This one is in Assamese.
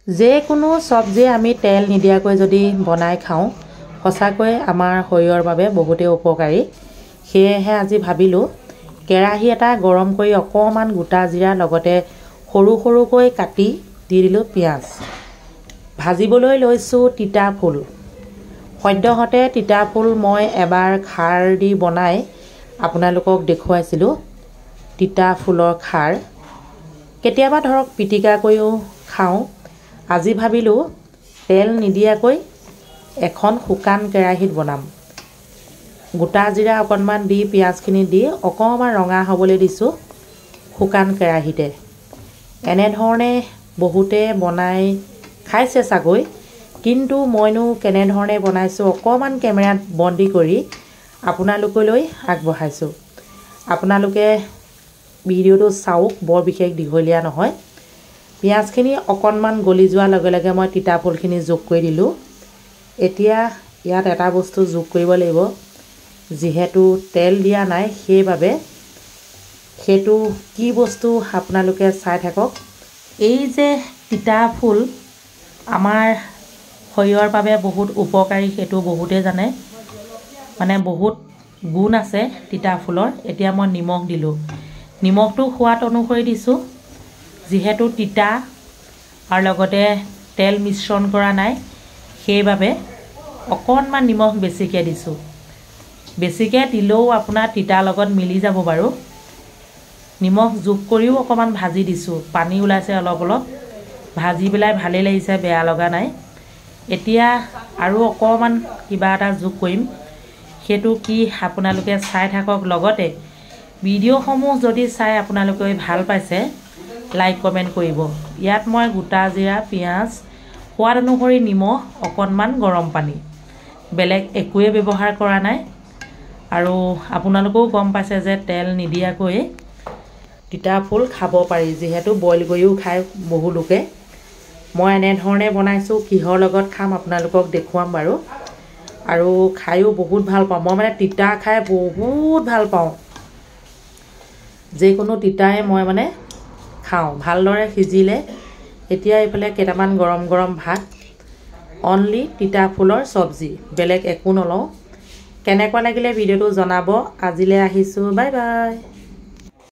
যে কোনো সবজি আমি তেল নিদিয়াকৈ যদি বনাই খাওঁ সঁচাকৈ আমাৰ শৰীৰৰ বাবে বহুতেই উপকাৰী। সেয়েহে আজি ভাবিলোঁ কেৰাহী এটা গৰম কৰি অকণমান গোটা জিৰা লগতে সৰু সৰুকৈ কাটি দি দিলোঁ পিঁয়াজ। ভাজিবলৈ লৈছোঁ তিতা ফুল। সদ্যহতে তিতা ফুল মই এবাৰ খাৰ দি বনাই আপোনালোকক দেখুৱাইছিলোঁ। তিতা ফুলৰ খাৰ কেতিয়াবা ধৰক পিটিকা কৰিও খাওঁ। আজি ভাবিলোঁ তেল নিদিয়াকৈ এখন শুকান কেৰাহীত বনাম। গোটা জিৰা অকণমান দি পিঁয়াজখিনি দি অকণমান ৰঙা হ'বলৈ দিছোঁ শুকান কেৰাহীতে। এনেধৰণে বহুতে বনাই খাইছে চাগৈ, কিন্তু মইনো কেনেধৰণে বনাইছোঁ অকণমান কেমেৰাত বন্দী কৰি আপোনালোকলৈ আগবঢ়াইছোঁ। আপোনালোকে ভিডিঅ'টো চাওক, বৰ বিশেষ দীঘলীয়া নহয়। পিঁয়াজখিনি অকণমান গলি যোৱাৰ লগে লগে মই তিতা ফুলখিনি যোগ কৰি দিলোঁ। এতিয়া ইয়াত এটা বস্তু যোগ কৰিব লাগিব, যিহেতু তেল দিয়া নাই সেইবাবে সেইটো কি বস্তু আপোনালোকে চাই থাকক। এই যে তিতা ফুল আমাৰ শৰীৰৰ বাবে বহুত উপকাৰী সেইটো বহুতে জানে, মানে বহুত গুণ আছে তিতা ফুলৰ। এতিয়া মই নিমখ দিলোঁ, নিমখটো সোৱাদ অনুসৰি দিছোঁ, যিহেতু তিতা আৰু লগতে তেল মিশ্ৰণ কৰা নাই সেইবাবে অকণমান নিমখ বেছিকৈ দিছোঁ। বেছিকৈ দিলেও আপোনাৰ তিতাৰ লগত মিলি যাব বাৰু। নিমখ যোগ কৰিও অকণমান ভাজি দিছোঁ, পানী ওলাইছে অলপ অলপ। ভাজি পেলাই ভালেই লাগিছে, বেয়া লগা নাই। এতিয়া আৰু অকণমান কিবা এটা যোগ কৰিম, সেইটো কি আপোনালোকে চাই থাকক। লগতে ভিডিঅ'সমূহ যদি চাই আপোনালোকে ভাল পাইছে লাইক কমেণ্ট কৰিব। ইয়াত মই গোটা জিৰা, পিঁয়াজ, সোৱাদ অনুসৰি নিমখ, অকণমান গৰম পানী, বেলেগ একোৱে ব্যৱহাৰ কৰা নাই। আৰু আপোনালোকেও গম পাইছে যে তেল নিদিয়াকৈ তিতা ফুল খাব পাৰি, যিহেতু বইল কৰিও খায় বহু লোকে। মই এনেধৰণে বনাইছোঁ, কিহৰ লগত খাম আপোনালোকক দেখুৱাম বাৰু। আৰু খায়ো বহুত ভাল পাওঁ, মই মানে তিতা খাই বহুত ভাল পাওঁ। যিকোনো তিতাই মই মানে খাওঁ, ভালদৰে সিজিলে। এতিয়া এইফালে কেইটামান গৰম গৰম ভাত, অনলি তিতা ফুলৰ চব্জি, বেলেগ একো নলওঁ। কেনেকুৱা লাগিলে ভিডিঅ'টো জনাব। আজিলৈ আহিছোঁ, বাই বাই।